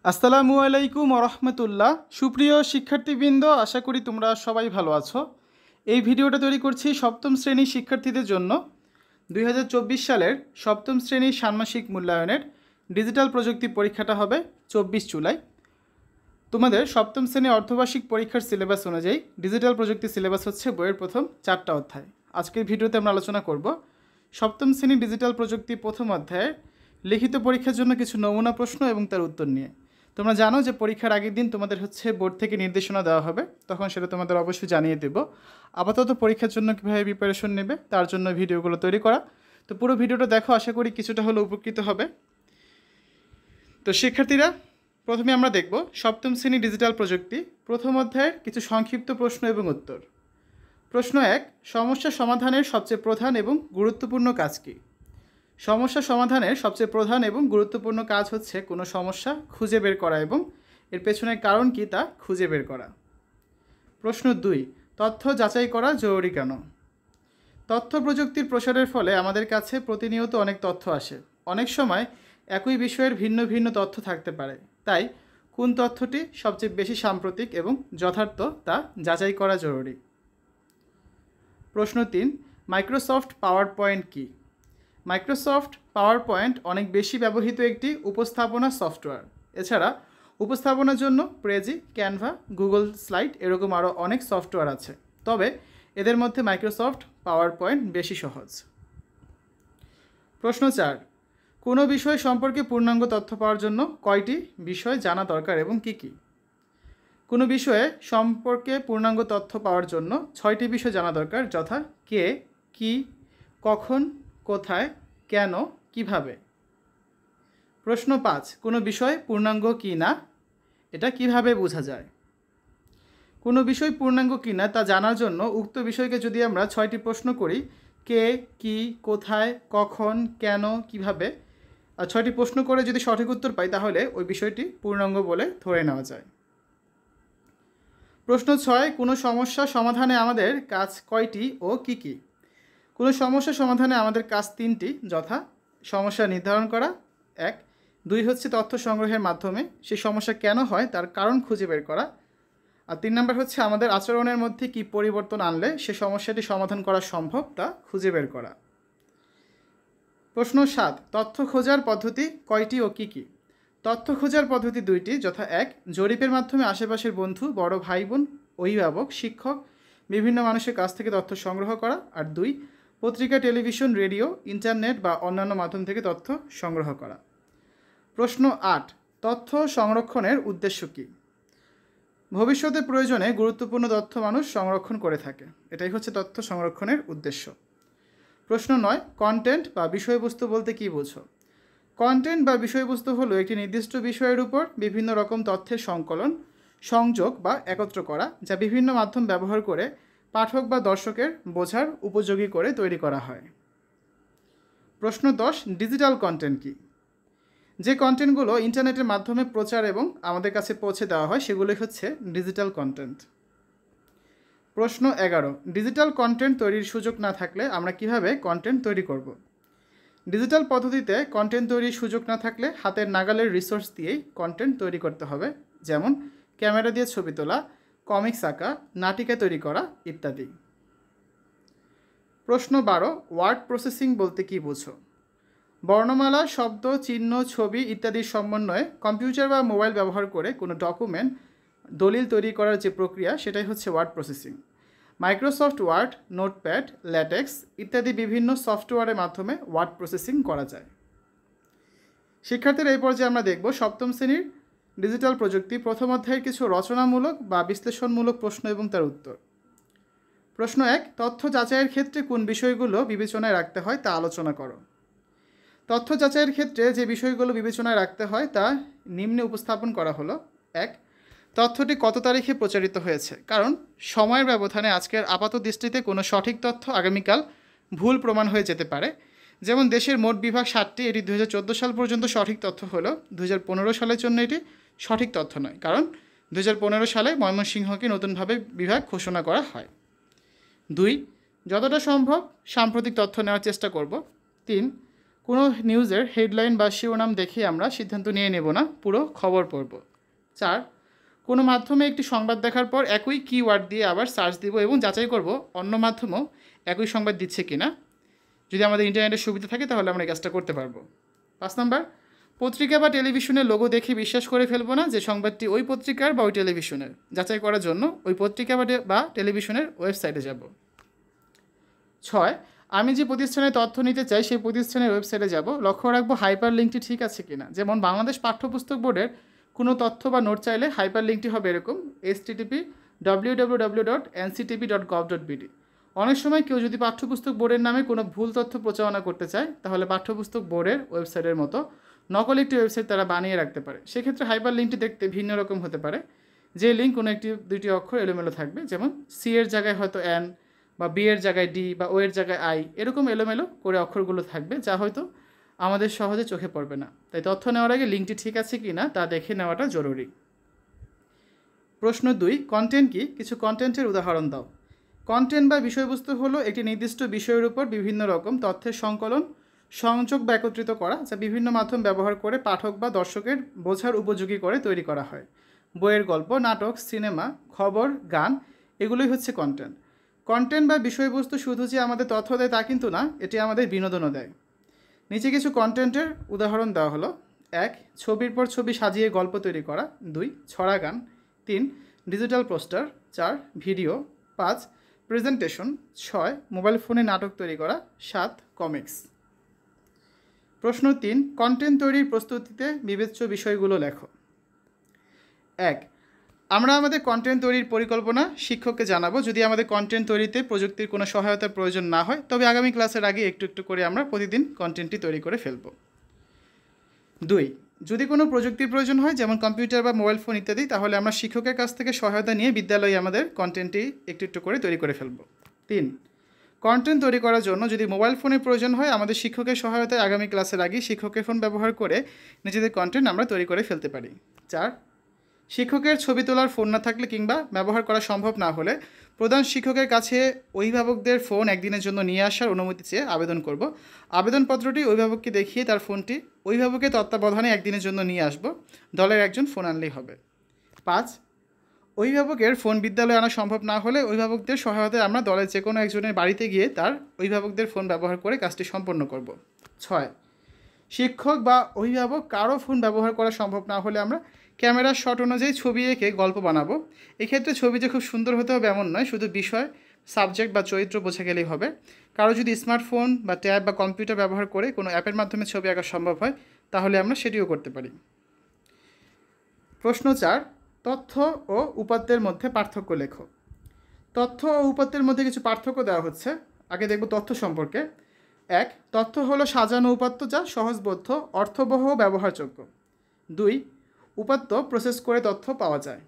আসসালামু আলাইকুম রহমতুল্লাহ। সুপ্রিয় শিক্ষার্থীবৃন্দ, আশা করি তোমরা সবাই ভালো আছো। এই ভিডিওটা তৈরি করছি সপ্তম শ্রেণীর শিক্ষার্থীদের জন্য। 2024 সালের সপ্তম শ্রেণীর ষান্মাসিক মূল্যায়নের ডিজিটাল প্রযুক্তি পরীক্ষাটা হবে 24 জুলাই। তোমাদের সপ্তম শ্রেণীর অর্ধবার্ষিক পরীক্ষার সিলেবাস অনুযায়ী ডিজিটাল প্রযুক্তি সিলেবাস হচ্ছে বইয়ের প্রথম 4টা অধ্যায়। আজকের ভিডিওতে আমরা আলোচনা করব সপ্তম শ্রেণীর ডিজিটাল প্রযুক্তি প্রথম অধ্যায়ের লিখিত পরীক্ষার জন্য কিছু নমুনা প্রশ্ন এবং তার উত্তর নিয়ে। তোমরা জানো যে পরীক্ষার আগের দিন তোমাদের হচ্ছে বোর্ড থেকে নির্দেশনা দেওয়া হবে, তখন সেটা তোমাদের অবশ্যই জানিয়ে দেব। আপাতত পরীক্ষার জন্য কীভাবে প্রিপারেশন নেবে তার জন্য ভিডিওগুলো তৈরি করা। তো পুরো ভিডিওটা দেখো, আশা করি কিছুটা হলেও উপকৃত হবে। তো শিক্ষার্থীরা, প্রথমে আমরা দেখব সপ্তম শ্রেণী ডিজিটাল প্রযুক্তি প্রথম অধ্যায়ের কিছু সংক্ষিপ্ত প্রশ্ন এবং উত্তর। প্রশ্ন 1, সমস্যা সমাধানের সবচেয়ে প্রধান এবং গুরুত্বপূর্ণ কাজ কী? সমস্যা সমাধানের সবচেয়ে প্রধান এবং গুরুত্বপূর্ণ কাজ হচ্ছে কোনো সমস্যা খুঁজে বের করা এবং এর পেছনের কারণ কী তা খুঁজে বের করা। প্রশ্ন 2, তথ্য যাচাই করা জরুরি কেন? তথ্য প্রযুক্তির প্রসারের ফলে আমাদের কাছে প্রতিনিয়ত অনেক তথ্য আসে। অনেক সময় একই বিষয়ের ভিন্ন ভিন্ন তথ্য থাকতে পারে, তাই কোন তথ্যটি সবচেয়ে বেশি সাম্প্রতিক এবং যথার্থ তা যাচাই করা জরুরি। প্রশ্ন 3, মাইক্রোসফট পাওয়ার পয়েন্ট কী? মাইক্রোসফট পাওয়ার পয়েন্ট অনেক বেশি ব্যবহৃত একটি উপস্থাপনা সফটওয়্যার। এছাড়া উপস্থাপনার জন্য প্রেজি, ক্যানভা, গুগল স্লাইড এরকম আরও অনেক সফটওয়্যার আছে, তবে এদের মধ্যে মাইক্রোসফট পাওয়ার পয়েন্ট বেশি সহজ। প্রশ্ন 4, কোনো বিষয় সম্পর্কে পূর্ণাঙ্গ তথ্য পাওয়ার জন্য কয়টি বিষয় জানা দরকার এবং কী কী? কোনো বিষয়ে সম্পর্কে পূর্ণাঙ্গ তথ্য পাওয়ার জন্য 6টি বিষয় জানা দরকার, যথা কে, কি, কখন, কোথায়, কেন, কিভাবে। প্রশ্ন 5, কোনো বিষয় পূর্ণাঙ্গ কি না এটা কিভাবে বোঝা যায়? কোনো বিষয় পূর্ণাঙ্গ কি না তা জানার জন্য উক্ত বিষয়কে যদি আমরা 6টি প্রশ্ন করি, কে, কি, কোথায়, কখন, কেন, কিভাবে, আর 6টি প্রশ্ন করে যদি সঠিক উত্তর পাই তাহলে ওই বিষয়টি পূর্ণাঙ্গ বলে ধরে নেওয়া যায়। প্রশ্ন 6, কোনো সমস্যা সমাধানে আমাদের কাজ কয়টি ও কি কি? কোনো সমস্যা সমাধানে আমাদের কাজ 3টি, যথা সমস্যা নির্ধারণ করা 1, 2 হচ্ছে তথ্য সংগ্রহের মাধ্যমে সেই সমস্যা কেন হয় তার কারণ খুঁজে বের করা, আর 3 নম্বর হচ্ছে আমাদের আচরণের মধ্যে কী পরিবর্তন আনলে সে সমস্যাটি সমাধান করা সম্ভব তা খুঁজে বের করা। প্রশ্ন 7, তথ্য খোঁজার পদ্ধতি কয়টি ও কী কী? তথ্য খোঁজার পদ্ধতি 2টি, যথা 1, জরিপের মাধ্যমে আশেপাশের বন্ধু, বড় ভাই বোন, অভিভাবক, শিক্ষক, বিভিন্ন মানুষের কাছ থেকে তথ্য সংগ্রহ করা, আর 2, পত্রিকা, টেলিভিশন, রেডিও, ইন্টারনেট বা অন্যান্য মাধ্যম থেকে তথ্য সংগ্রহ করা। প্রশ্ন 8, তথ্য সংরক্ষণের উদ্দেশ্য কী? ভবিষ্যতের প্রয়োজনে গুরুত্বপূর্ণ তথ্য মানুষ সংরক্ষণ করে থাকে, এটাই হচ্ছে তথ্য সংরক্ষণের উদ্দেশ্য। প্রশ্ন 9, কন্টেন্ট বা বিষয়বস্তু বলতে কী বোঝো? কন্টেন্ট বা বিষয়বস্তু হলো একটি নির্দিষ্ট বিষয়ের উপর বিভিন্ন রকম তথ্যের সংকলন, সংযোগ বা একত্র করা, যা বিভিন্ন মাধ্যম ব্যবহার করে পাঠক বা দর্শকের বোঝার উপযোগী করে তৈরি করা হয়। প্রশ্ন 10, ডিজিটাল কন্টেন্ট কী? যে কন্টেন্টগুলো ইন্টারনেটের মাধ্যমে প্রচার এবং আমাদের কাছে পৌঁছে দেওয়া হয় সেগুলোই হচ্ছে ডিজিটাল কন্টেন্ট। প্রশ্ন 11, ডিজিটাল কন্টেন্ট তৈরির সুযোগ না থাকলে আমরা কিভাবে কন্টেন্ট তৈরি করব? ডিজিটাল পদ্ধতিতে কন্টেন্ট তৈরির সুযোগ না থাকলে হাতের নাগালের রিসোর্স দিয়েই কন্টেন্ট তৈরি করতে হবে, যেমন ক্যামেরা দিয়ে ছবি তোলা, কমিক্স আঁকা, নাটিকা তৈরি করা ইত্যাদি। প্রশ্ন 12, ওয়ার্ড প্রসেসিং বলতে কী বোঝো? বর্ণমালা, শব্দ, চিহ্ন, ছবি ইত্যাদির সমন্বয়ে কম্পিউটার বা মোবাইল ব্যবহার করে কোনো ডকুমেন্ট, দলিল তৈরি করার যে প্রক্রিয়া সেটাই হচ্ছে word processing. Microsoft Word, Notepad, LaTeX ইত্যাদি বিভিন্ন সফটওয়্যারের মাধ্যমে ওয়ার্ড প্রসেসিং করা যায়। শিক্ষার্থীরা, এই পর্যায়ে আমরা দেখব সপ্তম শ্রেণীর ডিজিটাল প্রযুক্তি প্রথম অধ্যায়ের কিছু রচনামূলক বা বিশ্লেষণমূলক প্রশ্ন এবং তার উত্তর। প্রশ্ন 1, তথ্য যাচাইয়ের ক্ষেত্রে কোন বিষয়গুলো বিবেচনায় রাখতে হয় তা আলোচনা করো। তথ্য যাচাইয়ের ক্ষেত্রে যে বিষয়গুলো বিবেচনায় রাখতে হয় তা নিম্নে উপস্থাপন করা হলো। 1, তথ্যটি কত তারিখে প্রচারিত হয়েছে, কারণ সময়ের ব্যবধানে আজকের আপাত দৃষ্টিতে কোনো সঠিক তথ্য আগামীকাল ভুল প্রমাণ হয়ে যেতে পারে। যেমন দেশের মোট বিভাগ 7টি, এটি 2014 সাল পর্যন্ত সঠিক তথ্য হলো, 2015 সালের জন্য এটি সঠিক তথ্য নয়, কারণ 2015 সালে ময়মনসিংহকে নতুনভাবে বিভাগ ঘোষণা করা হয়। 2, যতটা সম্ভব সাম্প্রতিক তথ্য নেওয়ার চেষ্টা করব। 3, কোনো নিউজের হেডলাইন বা শিরোনাম দেখে আমরা সিদ্ধান্ত নিয়ে নেব না, পুরো খবর পড়ব। 4, কোনো মাধ্যমে একটি সংবাদ দেখার পর একই কিওয়ার্ড দিয়ে আবার সার্চ দিব এবং যাচাই করব অন্য মাধ্যমেও একই সংবাদ দিচ্ছে কি না। যদি আমাদের ইন্টারনেটের সুবিধা থাকে তাহলে আমরা এই কাজটা করতে পারবো। 5 নাম্বার, পত্রিকা বা টেলিভিশনের লোগো দেখে বিশ্বাস করে ফেলবো না যে সংবাদটি ওই পত্রিকার বা ওই টেলিভিশনের। যাচাই করার জন্য ওই পত্রিকা বা টেলিভিশনের ওয়েবসাইটে যাব। 6, আমি যে প্রতিষ্ঠানের তথ্য নিতে চাই সেই প্রতিষ্ঠানের ওয়েবসাইটে যাব, লক্ষ্য রাখবো হাইপার লিঙ্কটি ঠিক আছে কিনা। যেমন বাংলাদেশ পাঠ্যপুস্তক বোর্ডের কোনো তথ্য বা নোট চাইলে হাইপার লিঙ্কটি হবে এরকম http://www.nctv.gov.bd। অনেক সময় কেউ যদি পাঠ্যপুস্তক বোর্ডের নামে কোনো ভুল তথ্য প্রচারণা করতে চায় তাহলে পাঠ্যপুস্তক বোর্ডের ওয়েবসাইটের মতো নকল একটি ওয়েবসাইট তারা বানিয়ে রাখতে পারে। সেক্ষেত্রে হাইপার লিঙ্কটি দেখতে ভিন্ন রকম হতে পারে, যে লিঙ্ক কোনো দুইটি অক্ষর এলোমেলো থাকবে, যেমন সি এর জায়গায় হয়তো এন, বা বি এর জায়গায় ডি, বা ও এর জায়গায় আই, এরকম এলোমেলো করে অক্ষরগুলো থাকবে যা হয়তো আমাদের সহজে চোখে পড়বে না। তাই তথ্য নেওয়ার আগে লিঙ্কটি ঠিক আছে কি না তা দেখে নেওয়াটা জরুরি। প্রশ্ন 2, কন্টেন্ট কি? কিছু কন্টেন্টের উদাহরণ দাও। কন্টেন্ট বা বিষয়বস্তু হলো একটি নির্দিষ্ট বিষয়ের উপর বিভিন্ন রকম তথ্যের সংকলন, সংযোগ বা একত্রিত করা, যা বিভিন্ন মাধ্যম ব্যবহার করে পাঠক বা দর্শকের বোঝার উপযোগী করে তৈরি করা হয়। বইয়ের গল্প, নাটক, সিনেমা, খবর, গান, এগুলোই হচ্ছে কন্টেন্ট। কন্টেন্ট বা বিষয়বস্তু শুধু যে আমাদের তথ্য দেয় তা কিন্তু না, এটি আমাদের বিনোদনও দেয়। নিচে কিছু কন্টেন্টের উদাহরণ দেওয়া হলো। 1, ছবির পর ছবি সাজিয়ে গল্প তৈরি করা। 2, ছড়া গান। 3, digital poster. 4, video. 5, presentation. 6, mobile ফোনে নাটক তৈরি করা। 7, কমিক্স। প্রশ্ন 3, কন্টেন্ট তৈরির প্রস্তুতিতে বিবেচ্য বিষয়গুলো লেখো। 1, আমরা আমাদের কন্টেন্ট তৈরির পরিকল্পনা শিক্ষককে জানাবো। যদি আমাদের কন্টেন্ট তৈরিতে প্রযুক্তির কোনো সহায়তার প্রয়োজন না হয় তবে আগামী ক্লাসের আগে একটু একটু করে আমরা প্রতিদিন কন্টেন্টটি তৈরি করে ফেলব। 2, যদি কোনো প্রযুক্তির প্রয়োজন হয় যেমন কম্পিউটার বা মোবাইল ফোন ইত্যাদি তাহলে আমরা শিক্ষকের কাছ থেকে সহায়তা নিয়ে বিদ্যালয়ে আমাদের কন্টেন্টটি একটু একটু করে তৈরি করে ফেলব। 3, কন্টেন্ট তৈরি করার জন্য যদি মোবাইল ফোনের প্রয়োজন হয় আমাদের শিক্ষকের সহায়তায় আগামী ক্লাসের আগে শিক্ষকের ফোন ব্যবহার করে নিজেদের কন্টেন্ট আমরা তৈরি করে ফেলতে পারি। 4, শিক্ষকের ছবি তোলার ফোন না থাকলে কিংবা ব্যবহার করা সম্ভব না হলে প্রধান শিক্ষকের কাছে অভিভাবকদের ফোন একদিনের জন্য নিয়ে আসার অনুমতি চেয়ে আবেদন করব। আবেদনপত্রটি অভিভাবককে দেখিয়ে তার ফোনটি অভিভাবকের তত্ত্বাবধানে একদিনের জন্য নিয়ে আসব। দলের একজন ফোন আনলেই হবে। 5, অভিভাবকের ফোন বিদ্যালয়ে আনা সম্ভব না হলে অভিভাবকদের সহায়তায় আমরা দলের যে কোনো একজনের বাড়িতে গিয়ে তার অভিভাবকদের ফোন ব্যবহার করে কাজটি সম্পন্ন করব। 6, শিক্ষক বা অভিভাবক কারো ফোন ব্যবহার করা সম্ভব না হলে আমরা ক্যামেরার শট অনুযায়ী ছবি এঁকে গল্প বানাবো। এক্ষেত্রে ছবি যে খুব সুন্দর হতে হবে এমন নয়, শুধু বিষয়, সাবজেক্ট বা চরিত্র বোঝা গেলেই হবে। কারো যদি স্মার্টফোন বা ট্যাব বা কম্পিউটার ব্যবহার করে কোনো অ্যাপের মাধ্যমে ছবি আঁকা সম্ভব হয় তাহলে আমরা সেটিও করতে পারি। প্রশ্ন 4, তথ্য ও উপাত্তের মধ্যে পার্থক্য লেখো। তথ্য ও উপাত্তের মধ্যে কিছু পার্থক্য দেওয়া হচ্ছে। আগে দেখব তথ্য সম্পর্কে। 1, তথ্য হলো সাজানো উপাত্ত যা সহজবোধ্য, অর্থবহ ও ব্যবহারযোগ্য। 2, উপাত্ত প্রসেস করে তথ্য পাওয়া যায়।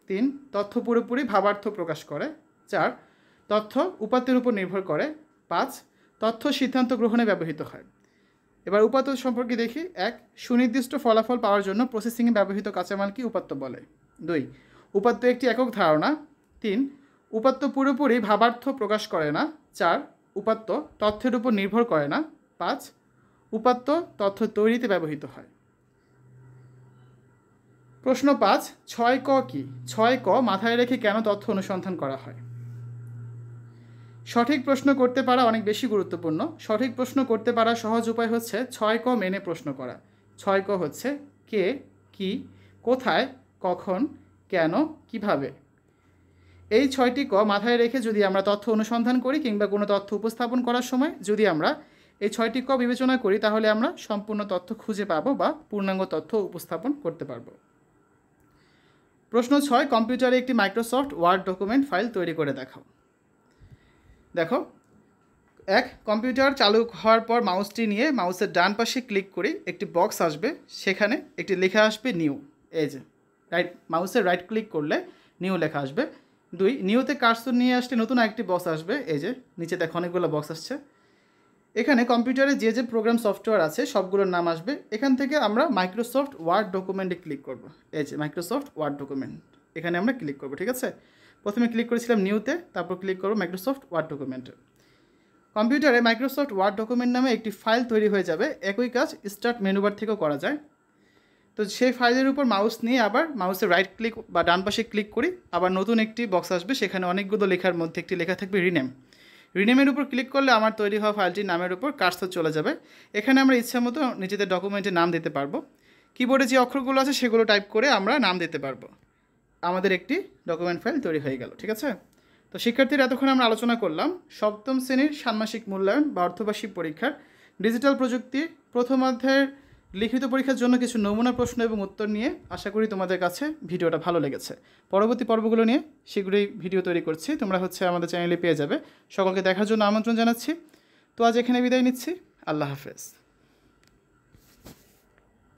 3, তথ্য পুরোপুরি ভাবার্থ প্রকাশ করে। 4, তথ্য উপাত্তের উপর নির্ভর করে। 5, তথ্য সিদ্ধান্ত গ্রহণে ব্যবহৃত হয়। এবার উপাত্ত সম্পর্কে দেখি। 1, সুনির্দিষ্ট ফলাফল পাওয়ার জন্য প্রসেসিংয়ে ব্যবহৃত কাঁচামালকে উপাত্ত বলে। 2, উপাত্ত একটি একক ধারণা। 3, উপাত্ত পুরোপুরি ভাবার্থ প্রকাশ করে না। 4, উপাত্ত তথ্যের উপর নির্ভর করে না। 5, উপাত্ত তথ্য তৈরিতে ব্যবহৃত হয়। প্রশ্ন 5, 6ক কি? 6ক মাথায় রেখে কেন তথ্য অনুসন্ধান করা হয়? সঠিক প্রশ্ন করতে পারা অনেক বেশি গুরুত্বপূর্ণ। সঠিক প্রশ্ন করতে পারা সহজ উপায় হচ্ছে 6ক মেনে প্রশ্ন করা। 6ক হচ্ছে কে, কি, কোথায়, কখন, কেন, কিভাবে। এই 6টি ক মাথায় রেখে যদি আমরা তথ্য অনুসন্ধান করি কিংবা কোনো তথ্য উপস্থাপন করার সময় যদি আমরা এই 6টি ক বিবেচনা করি তাহলে আমরা সম্পূর্ণ তথ্য খুঁজে পাবো বা পূর্ণাঙ্গ তথ্য উপস্থাপন করতে পারবো। প্রশ্ন 6, কম্পিউটারে একটি মাইক্রোসফট ওয়ার্ড ডকুমেন্ট ফাইল তৈরি করে দেখাও। দেখো, 1, কম্পিউটার চালু হওয়ার পর মাউসটি নিয়ে মাউসের ডান পাশে ক্লিক করি, একটি বক্স আসবে, সেখানে একটি লেখা আসবে নিউ। এই যে মাউসের রাইট ক্লিক করলে নিউ লেখা আসবে। 2, নিউতে কার্সর নিয়ে আসলে নতুন আরেকটি বক্স আসবে। এই যে নিচে দেখো অনেকগুলো বক্স আসছে। এখানে কম্পিউটারে যে যে প্রোগ্রাম সফটওয়্যার আছে সবগুলোর নাম আসবে। এখান থেকে আমরা মাইক্রোসফট ওয়ার্ড ডকুমেন্টে ক্লিক করব। এই যে মাইক্রোসফট ওয়ার্ড ডকুমেন্ট, এখানে আমরা ক্লিক করব। ঠিক আছে, প্রথমে ক্লিক করেছিলাম নিউতে, তারপর ক্লিক করব মাইক্রোসফট ওয়ার্ড ডকুমেন্টে। কম্পিউটারে মাইক্রোসফট ওয়ার্ড ডকুমেন্ট নামে একটি ফাইল তৈরি হয়ে যাবে। একই কাজ স্টার্ট মেনু বার থেকেও করা যায়। তো সেই ফাইলের উপর মাউস নিয়ে আবার মাউসের রাইট ক্লিক বা ডান পাশে ক্লিক করি, আবার নতুন একটি বক্স আসবে, সেখানে অনেকগুলো লেখার মধ্যে একটি লেখা থাকবে রিনেম। রিনেমের উপর ক্লিক করলে আমার তৈরি হওয়া ফাইলটির নামের উপর কার্সর চলে যাবে। এখানে আমরা ইচ্ছা মতো নিজেদের ডকুমেন্টে নাম দিতে পারবো। কিবোর্ডে যে অক্ষরগুলো আছে সেগুলো টাইপ করে আমরা নাম দিতে পারবো। আমাদের একটি ডকুমেন্ট ফাইল তৈরি হয়ে গেল। ঠিক আছে, তো শিক্ষার্থীরা এতক্ষণ আমরা আলোচনা করলাম সপ্তম শ্রেণীর ষান্মাসিক মূল্যায়ন বা অর্ধবার্ষিক পরীক্ষার ডিজিটাল প্রযুক্তি প্রথম অধ্যায়ের লিখিত পরীক্ষার জন্য কিছু নমুনা প্রশ্ন এবং উত্তর নিয়ে। আশা করি তোমাদের কাছে ভিডিওটা ভালো লেগেছে। পরবর্তী পর্বগুলো নিয়ে শীঘ্রই ভিডিও তৈরি করছি, তোমরা আমাদের চ্যানেলে পেয়ে যাবে। সকলকে দেখার জন্য আমন্ত্রণ জানাচ্ছি। তো আজ এখানে বিদায় নিচ্ছি। আল্লাহ হাফেজ।